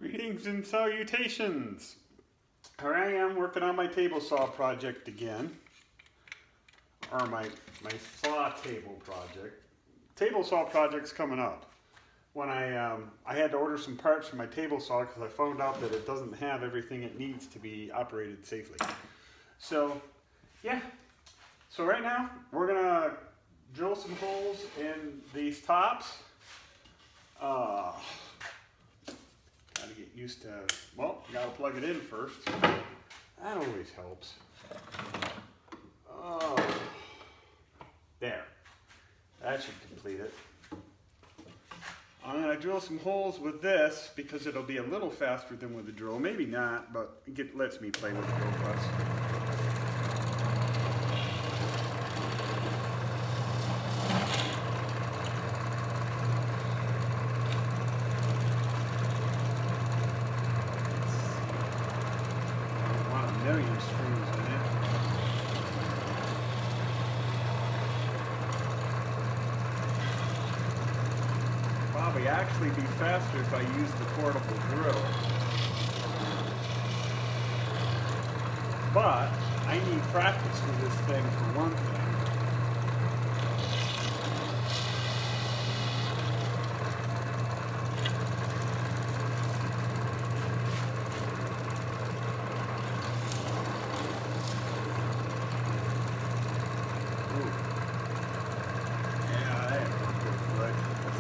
Greetings and salutations. Here I am working on my table saw project again, or my saw table project. Table saw project's coming up. When I had to order some parts for my table saw because I found out that it doesn't have everything it needs to be operated safely. So yeah, so right now we're gonna drill some holes in these tops. Gotta get used to, well, gotta plug it in first. That always helps. Oh, there. That should complete it. I'm gonna drill some holes with this because it'll be a little faster than with the drill. Maybe not, but it lets me play with the drill press. Million screws in it. Probably actually be faster if I use the portable drill. But I need practice with this thing for one thing.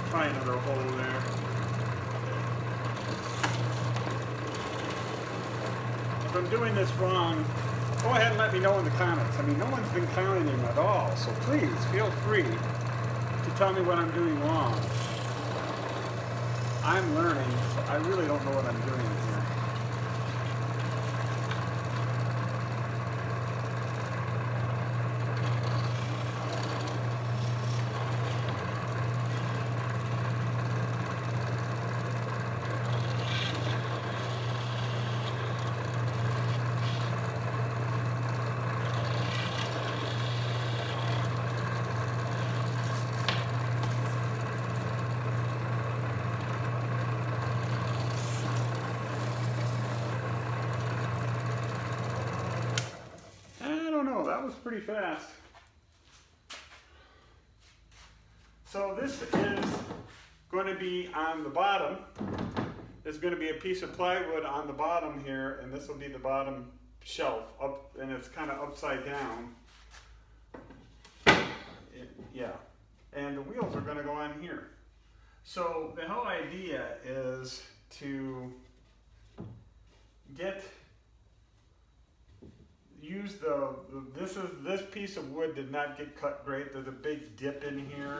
Try another hole there. If I'm doing this wrong, go ahead and let me know in the comments. I mean, no one's been commenting at all, so please feel free to tell me what I'm doing wrong. I'm learning, so I really don't know what I'm doing here. That was pretty fast. So this is going to be on the bottom. There's going to be a piece of plywood on the bottom here, and this will be the bottom shelf up, and it's kind of upside down. Yeah, and the wheels are going to go on here. So the whole idea is to use this piece of wood did not get cut great. There's a big dip in here.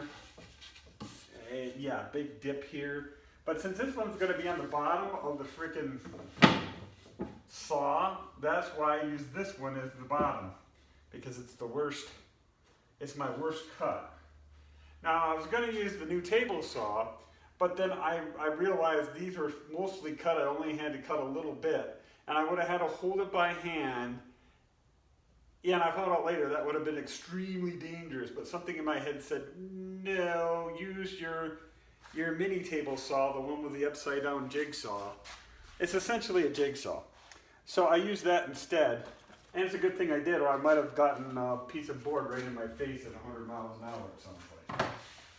Yeah, big dip here. But since this one's going to be on the bottom of the freaking saw, that's why I use this one as the bottom, because it's the worst. It's my worst cut. Now I was going to use the new table saw, but then I realized these were mostly cut. I only had to cut a little bit, and I would have had to hold it by hand. Yeah, and I found out later that would have been extremely dangerous, but something in my head said, no, use your mini table saw, the one with the upside down jigsaw. It's essentially a jigsaw. So I used that instead, and it's a good thing I did, or I might have gotten a piece of board right in my face at 100 miles an hour or someplace.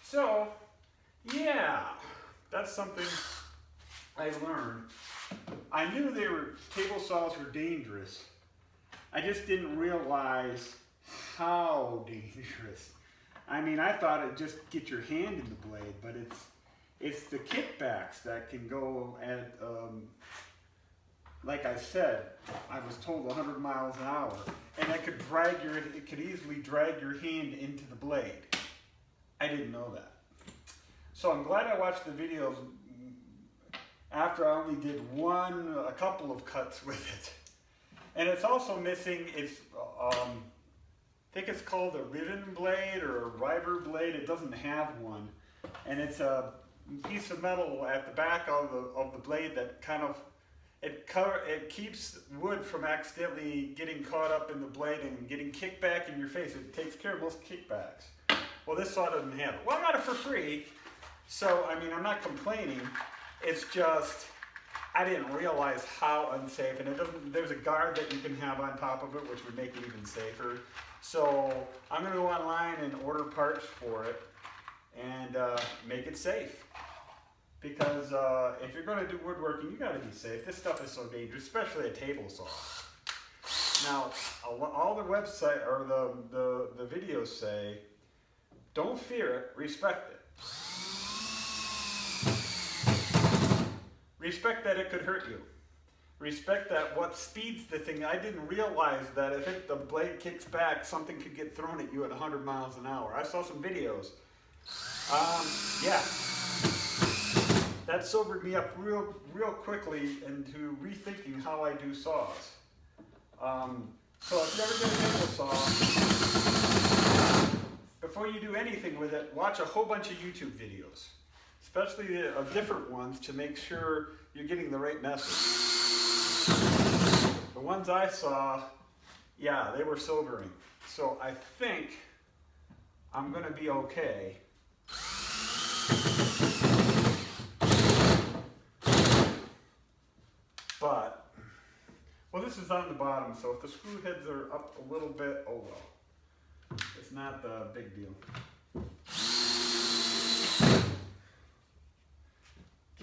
So, yeah, that's something I learned. I knew table saws were dangerous. I just didn't realize how dangerous. I mean, I thought it'd just get your hand in the blade, but it's the kickbacks that can go at, like I said, I was told 100 miles an hour, and it could easily drag your hand into the blade. I didn't know that. So I'm glad I watched the videos after I only did a couple of cuts with it. And it's also missing, I think it's called a riven blade or a river blade. It doesn't have one. And it's a piece of metal at the back of the blade that kind of, it keeps wood from accidentally getting caught up in the blade and getting kicked back in your face. It takes care of most kickbacks. Well, this saw doesn't have it. Well, I got it for free. So, I mean, I'm not complaining. It's just, I didn't realize how unsafe, and it doesn't, there's a guard that you can have on top of it, which would make it even safer. So I'm gonna go online and order parts for it and make it safe. Because if you're gonna do woodworking, you gotta be safe. This stuff is so dangerous, especially a table saw. Now, all the website or the videos say, don't fear it, respect it. Respect that it could hurt you. Respect that what speeds the thing. I didn't realize that if the blade kicks back, something could get thrown at you at 100 miles an hour. I saw some videos. Yeah. That sobered me up real quickly into rethinking how I do saws. So if you ever get a table saw, before you do anything with it, watch a whole bunch of YouTube videos. Especially different ones to make sure you're getting the right message. The ones I saw, yeah, they were sobering. So I think I'm gonna be okay. But, well, this is on the bottom, so if the screw heads are up a little bit, oh well. It's not the big deal.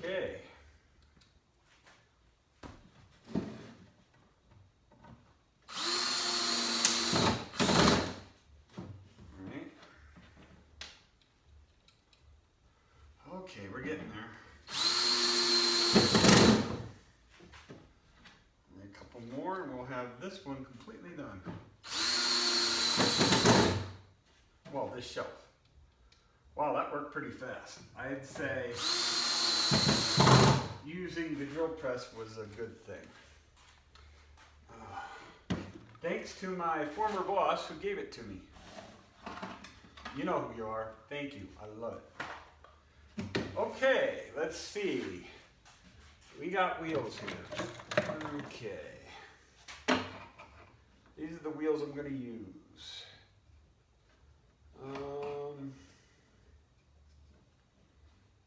Okay. Alright. Okay, we're getting there. A couple more and we'll have this one completely done. Well, this shelf. Wow, that worked pretty fast. I'd say using the drill press was a good thing. Thanks to my former boss who gave it to me. You know who you are. Thank you. I love it. Okay, let's see. We got wheels here. Okay. These are the wheels I'm going to use.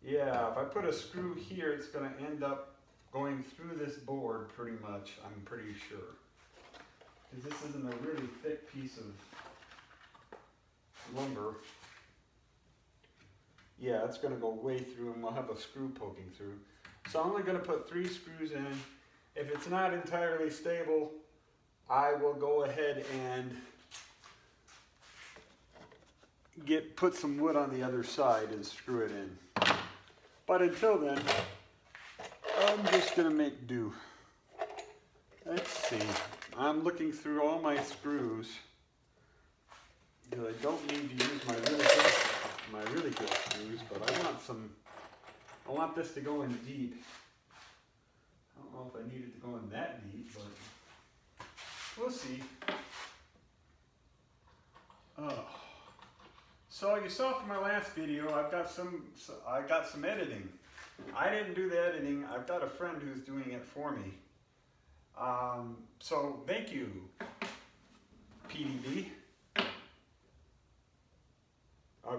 Yeah, if I put a screw here, it's going to end up going through this board pretty much, I'm pretty sure. Because this isn't a really thick piece of lumber. Yeah, it's going to go way through and we'll have a screw poking through. So I'm only going to put 3 screws in. If it's not entirely stable, I will go ahead and put some wood on the other side and screw it in. But until then, I'm just going to make do. Let's see. I'm looking through all my screws because I don't need to use my really good screws, but I want this to go in deep. I don't know if I need it to go in that deep, but we'll see. So you saw from my last video, I got some editing. I didn't do the editing. I've got a friend who's doing it for me. So thank you, PDB, or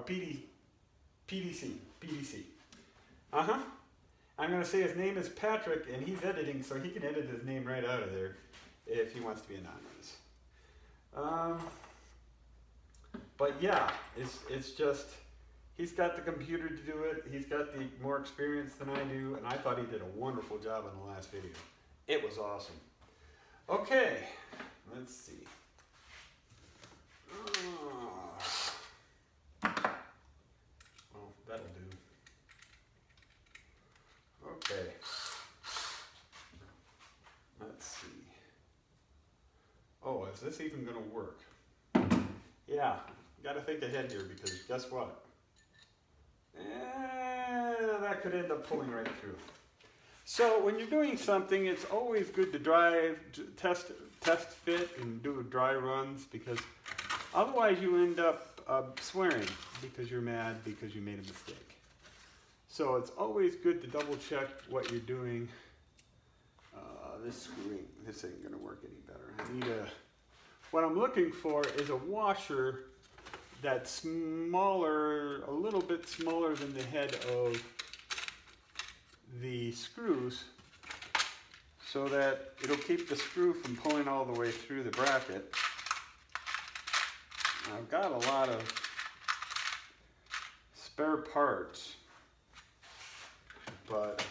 PDC. I'm going to say his name is Patrick, and he's editing, so he can edit his name right out of there if he wants to be anonymous. But yeah, it's just, he's got the computer to do it. He's got the more experience than I do, and I thought he did a wonderful job in the last video. It was awesome. Okay, let's see. Well, that'll do. Okay. Let's see. Oh, is this even going to work? Yeah, got to think ahead here because guess what? That could end up pulling right through. So when you're doing something, it's always good to test fit and do dry runs because otherwise you end up swearing because you're mad because you made a mistake. So it's always good to double check what you're doing. This ain't gonna work any better. What I'm looking for is a washer that's smaller, a little bit smaller than the head of the screws, so that it'll keep the screw from pulling all the way through the bracket. I've got a lot of spare parts, but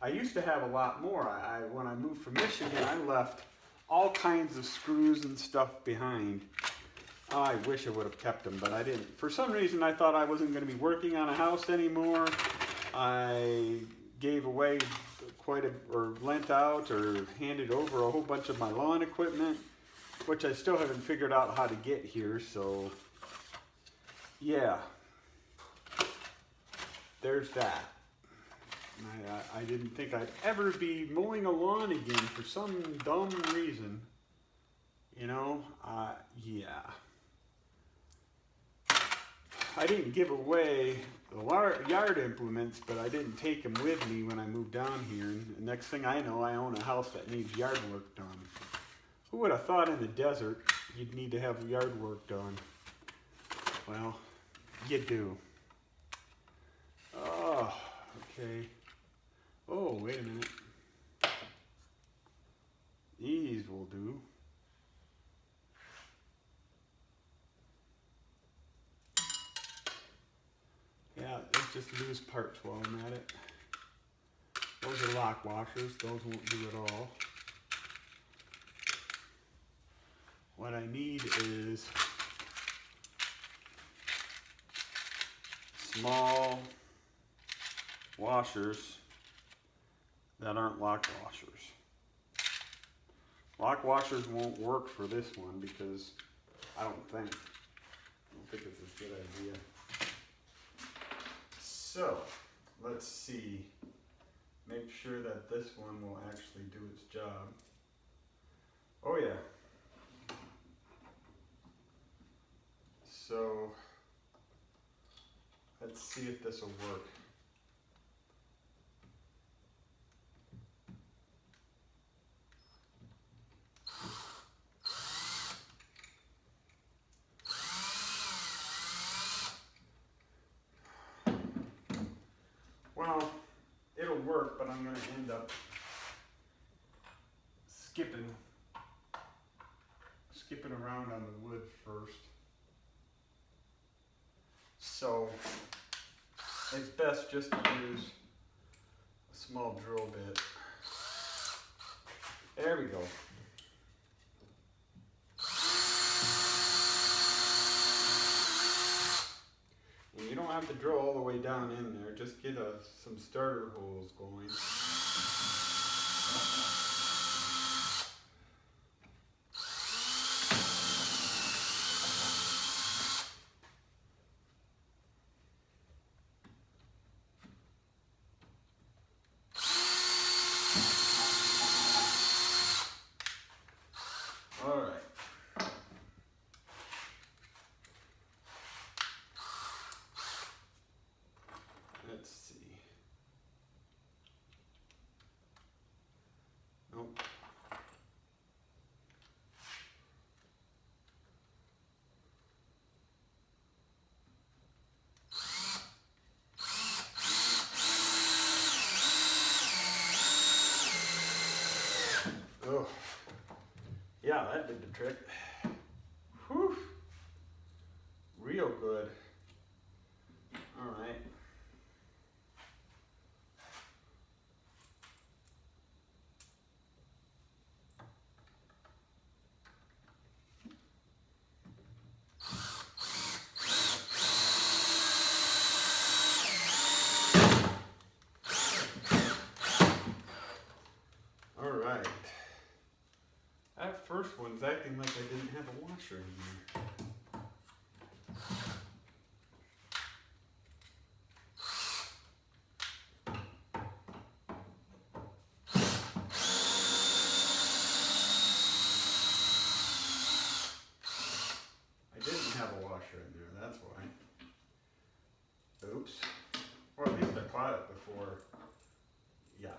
I used to have a lot more. When I moved from Michigan, I left all kinds of screws and stuff behind. I wish I would have kept them, but I didn't. For some reason, I thought I wasn't going to be working on a house anymore. I gave away or lent out or handed over a whole bunch of my lawn equipment, which I still haven't figured out how to get here, so yeah, there's that. I didn't think I'd ever be mowing a lawn again for some dumb reason, you know, yeah. I didn't give away the yard implements, but I didn't take them with me when I moved down here. And the next thing I know, I own a house that needs yard work done. Who would have thought in the desert you'd need to have yard work done? Well, you do. Oh, okay. Oh, wait a minute. These will do. Yeah, it's just loose parts while I'm at it. Those are lock washers. Those won't do at all. What I need is small washers that aren't lock washers. Lock washers won't work for this one because I don't think it's a good idea. So, let's see. Make sure that this one will actually do its job. Oh yeah. So, let's see if this will work. Well, it'll work, but I'm going to end up skipping around on the wood first. So it's best just to use a small drill bit. There we go. And you don't have to drill all the way down in there, just get some starter holes going. All right. Let's see. Nope. Oh, yeah, that did the trick. Whew. Real good. All right. All right. That first one's acting like I didn't have a washer in here. I didn't have a washer in there, that's why. Oops. Or at least I caught it before. Yeah.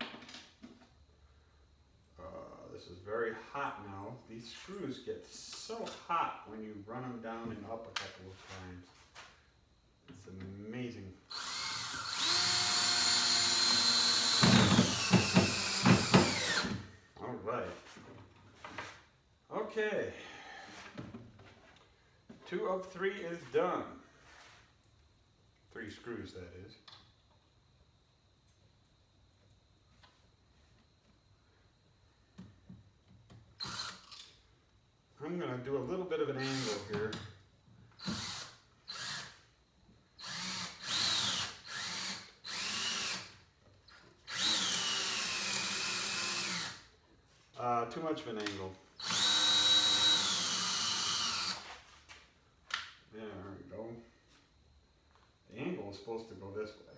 This is very hot now. These screws get so hot when you run them down and up a couple of times. It's amazing. Okay. 2 of 3 is done. 3 screws, that is. I'm going to do a little bit of an angle here. Too much of an angle. There we go. The angle is supposed to go this way.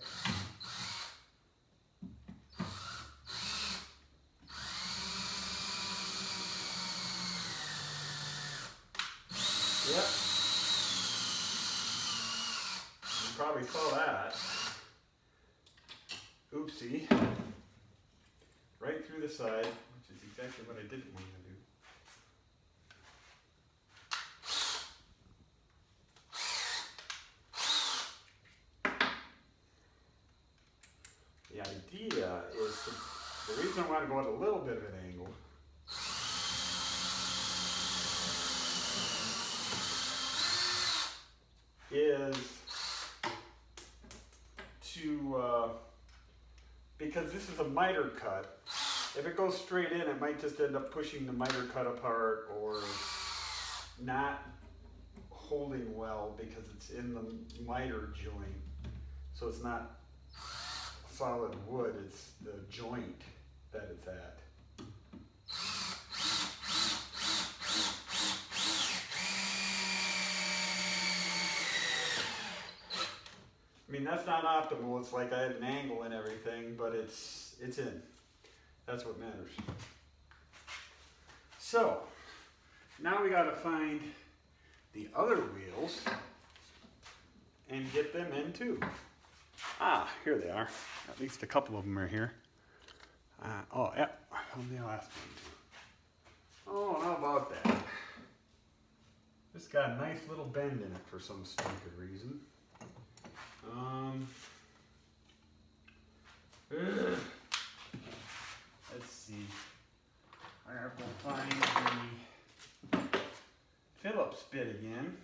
Yep. You probably saw that. Oopsie. Right through the side, which is exactly what I didn't want to do. The idea is, the reason I want to go at a little bit of an angle is to, because this is a miter cut, if it goes straight in, it might just end up pushing the miter cut apart or not holding well because it's in the miter joint. So it's not solid wood, it's the joint that it's at. I mean, that's not optimal. It's like I had an angle and everything, but it's in. That's what matters. So, now we got to find the other wheels and get them in too. Ah, here they are. At least a couple of them are here. Oh, yeah, I found the last one. Oh, how about that? This got a nice little bend in it for some stupid reason. Let's see. I have to find the Phillips bit again.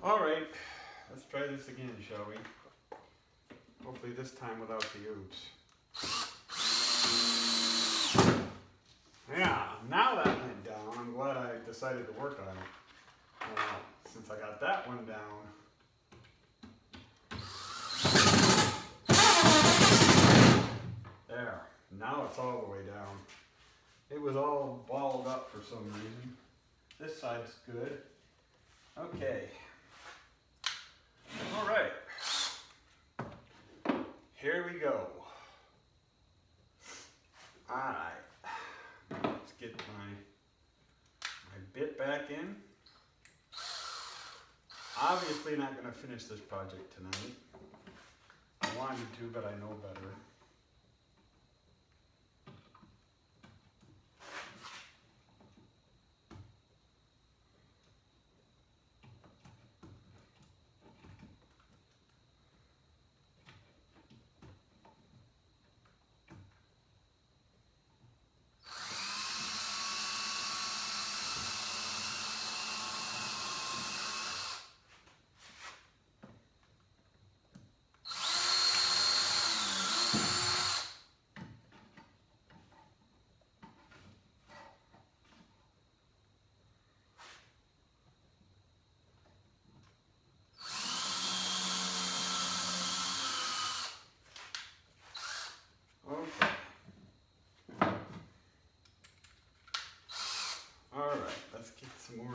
All right, let's try this again, shall we? Hopefully this time without the oops. Yeah, now that went down. I'm glad I decided to work on it. Since I got that one down. There, now it's all the way down. It was all balled up for some reason. This side's good. Okay. All right, here we go. All right, let's get my bit back in. Obviously not going to finish this project tonight. I wanted to, but I know better.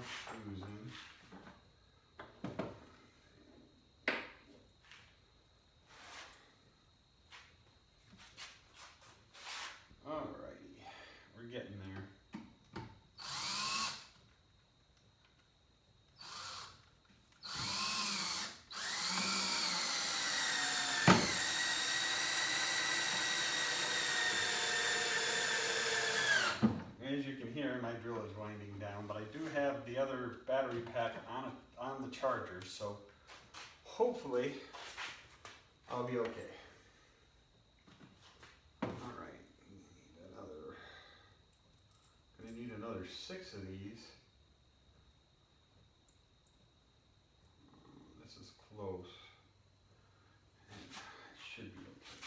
more screws in. Alrighty, we're getting there. As you can hear, my drill is winding down, but I do have the other battery pack on the charger, so hopefully I'll be okay. Alright, gonna need another 6 of these. This is close. And it should be okay.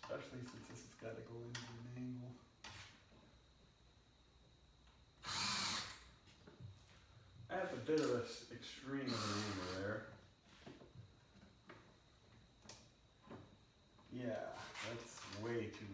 Especially since this has got to go into an angle. That's a bit of an extreme of an angle there. Yeah, that's way too.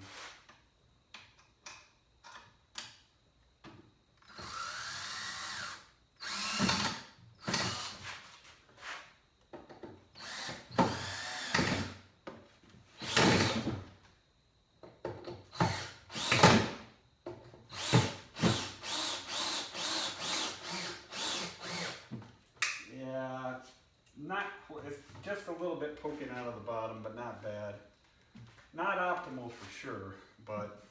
It's just a little bit poking out of the bottom, but not bad. Not optimal for sure, but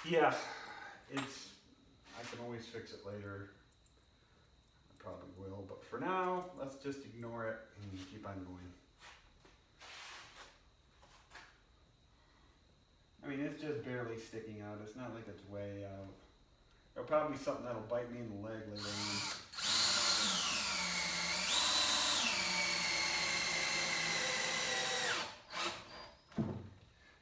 yeah, I can always fix it later. I probably will, but for now, let's just ignore it and keep on going. I mean, it's just barely sticking out. It's not like it's way out. There'll probably be something that'll bite me in the leg later on.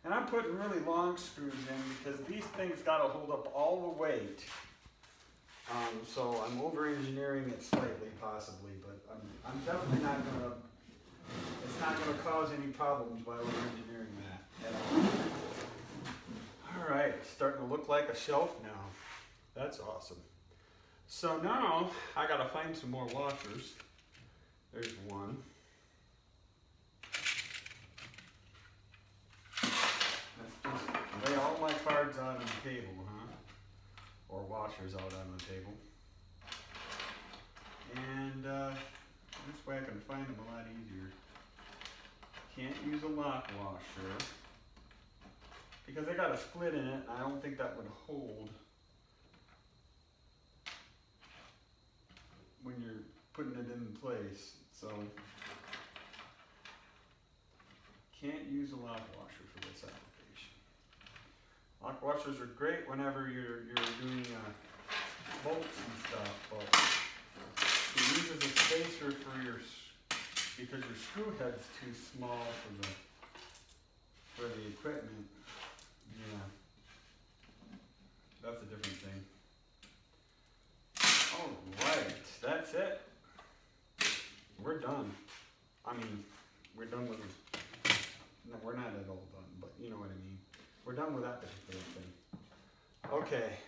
And I'm putting really long screws in because these things got to hold up all the weight. So I'm over-engineering it slightly, possibly, but I'm definitely not going to, it's not going to cause any problems by over-engineering that at all. All right, it's starting to look like a shelf now. That's awesome. So now I got to find some more washers. There's one. Lay all my cards out on the table, huh? Or washers out on the table. And this way I can find them a lot easier. Can't use a lock washer because I got a split in it and I don't think that would hold when you're putting it in place. So can't use a lock washer for this application. Lock washers are great whenever you're doing bolts and stuff, but it uses a spacer for because your screw head's too small for the equipment. Yeah, that's a different thing. All right, that's it. We're done. I mean, we're done with it. No, we're not at all done, but you know what I mean. We're done with that particular thing. Okay.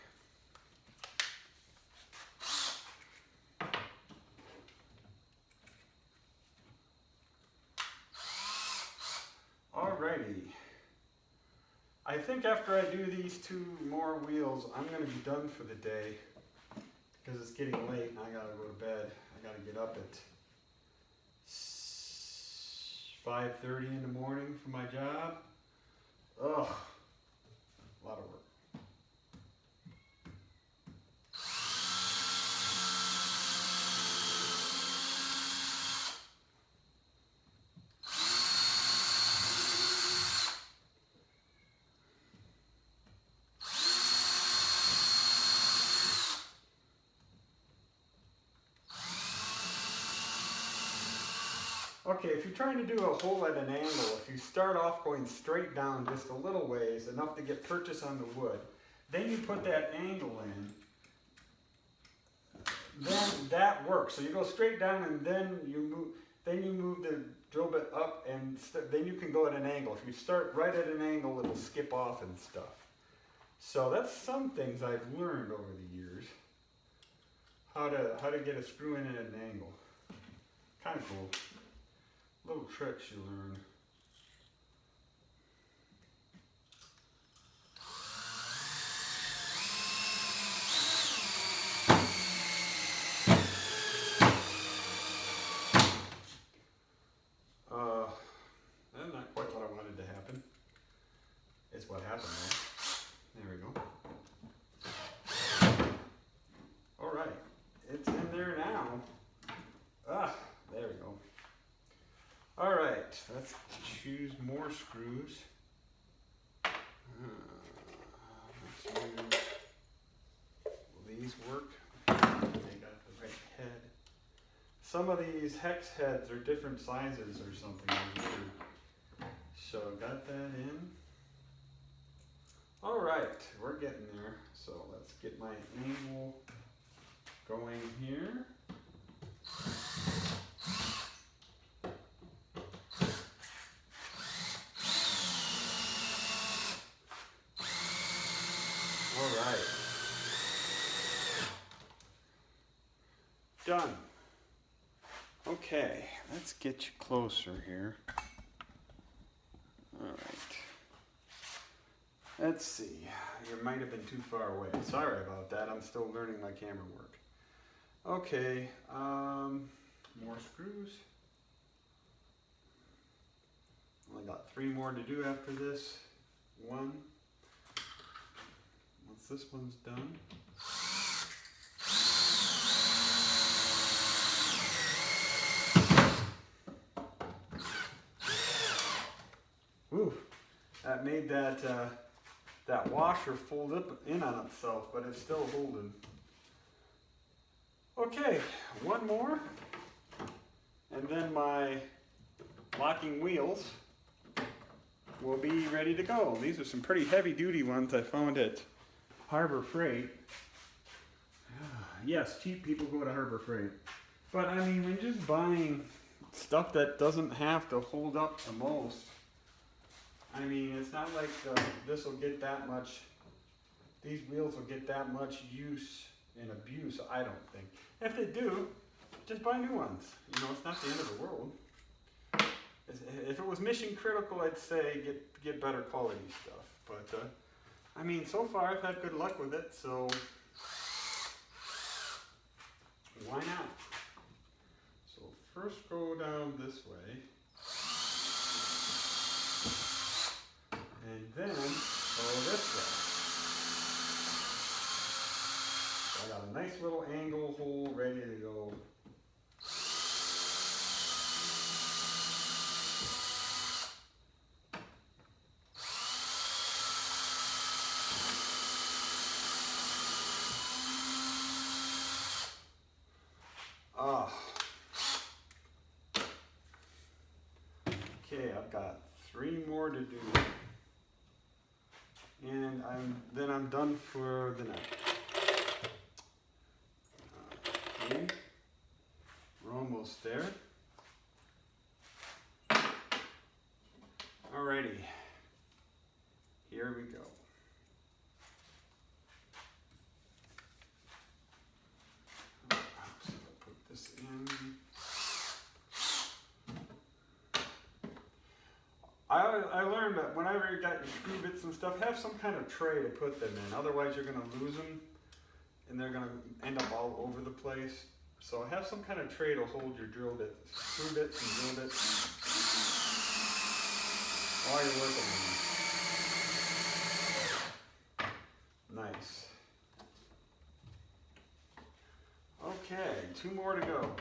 Alrighty. I think after I do these 2 more wheels, I'm going to be done for the day because it's getting late and I got to go to bed. I got to get up at 5:30 in the morning for my job. Ugh, a lot of work. Okay, if you're trying to do a hole at an angle, if you start off going straight down just a little ways, enough to get purchase on the wood, then you put that angle in, then that works. So you go straight down and then you move the drill bit up and then you can go at an angle. If you start right at an angle, it'll skip off and stuff. So that's some things I've learned over the years. How to get a screw in at an angle. Kind of cool. Little tricks you learn. That's not quite what I wanted to happen. It's what happened though. There we go. Alright, it's in there now. There we go. Alright, let's choose more screws. Will these work? They got the right head. Some of these hex heads are different sizes or something. Weird. So got that in. Alright, we're getting there. So let's get my angle going here. Alright. Done. Okay, let's get you closer here. Alright. Let's see. You might have been too far away. Sorry about that. I'm still learning my camera work. Okay, more screws. Only got 3 more to do after this. 1. Once this one's done. Ooh, that made that washer fold up in on itself, but it's still holding. Okay, 1 more, and then my locking wheels will be ready to go. These are some pretty heavy duty ones I found at Harbor Freight. Yes, cheap people go to Harbor Freight. But I mean, when you're just buying stuff that doesn't have to hold up the most, I mean, it's not like this will get that much, these wheels will get that much use and abuse, I don't think. If they do, just buy new ones. You know, it's not the end of the world. If it was mission critical, I'd say get better quality stuff. But, I mean, so far I've had good luck with it, so why not? So first go down this way. And then go this way. I got a nice little angle hole ready to go. Okay, I've got 3 more to do. And then I'm done for the night. Okay, we're almost there. Alrighty, here we go. So I'll put this in. I learned that whenever you got your screw bits and stuff, have some kind of tray to put them in. Otherwise, you're going to lose them, and they're going to end up all over the place. So have some kind of tray to hold your drill bits, screw bits and drill bits while you're working on them. Nice. Okay, 2 more to go.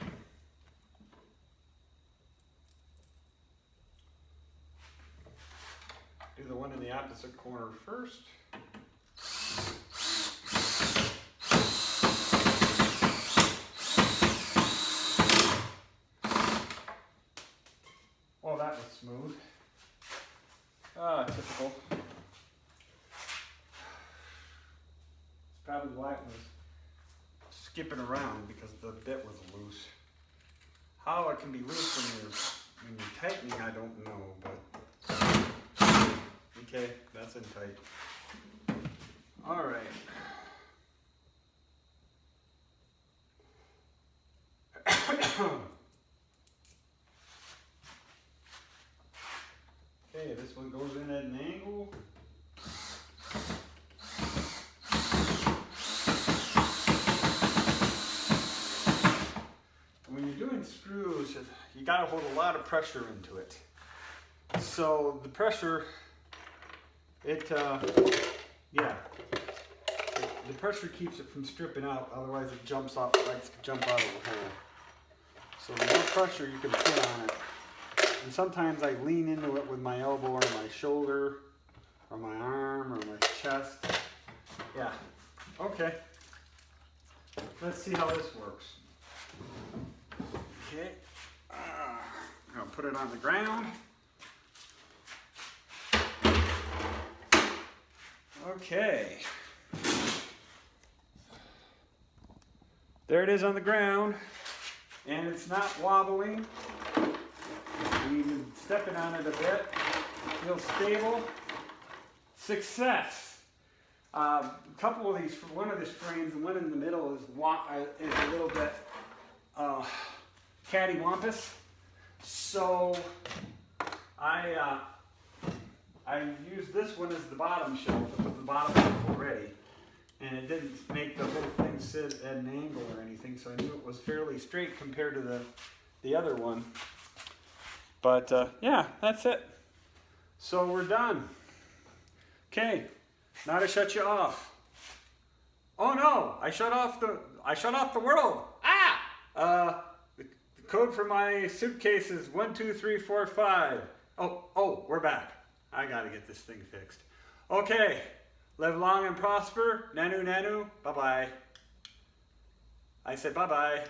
Do the one in the opposite corner first. Oh, that was smooth. Typical. It's probably why it was skipping around, because the bit was loose. How it can be loose when you're tightening, I don't know, but okay, that's in tight. All right. Okay, this one goes in at an angle. When you're doing screws, you got to hold a lot of pressure into it. So the pressure, the pressure keeps it from stripping out. Otherwise, it jumps off. It likes to jump out of the hole. So the more pressure you can put on it, and sometimes I lean into it with my elbow or my shoulder, or my arm, or my chest. Yeah. Okay. Let's see how this works. Okay. I'm going to put it on the ground. Okay. There it is on the ground. And it's not wobbling. You can stepping on it a bit. Feels stable. Success. A couple of these, one of the frames, the one in the middle is a little bit cattywampus. So I used this one as the bottom shelf. It was the bottom shelf already. And it didn't make the whole thing sit at an angle or anything, so I knew it was fairly straight compared to the other one. But yeah, that's it. So we're done. Okay, now to shut you off. Oh no, I shut off the world. The code for my suitcase is 12345. Oh, we're back. I gotta get this thing fixed. Okay. Live long and prosper. Nanu, nanu. Bye-bye. I said bye-bye.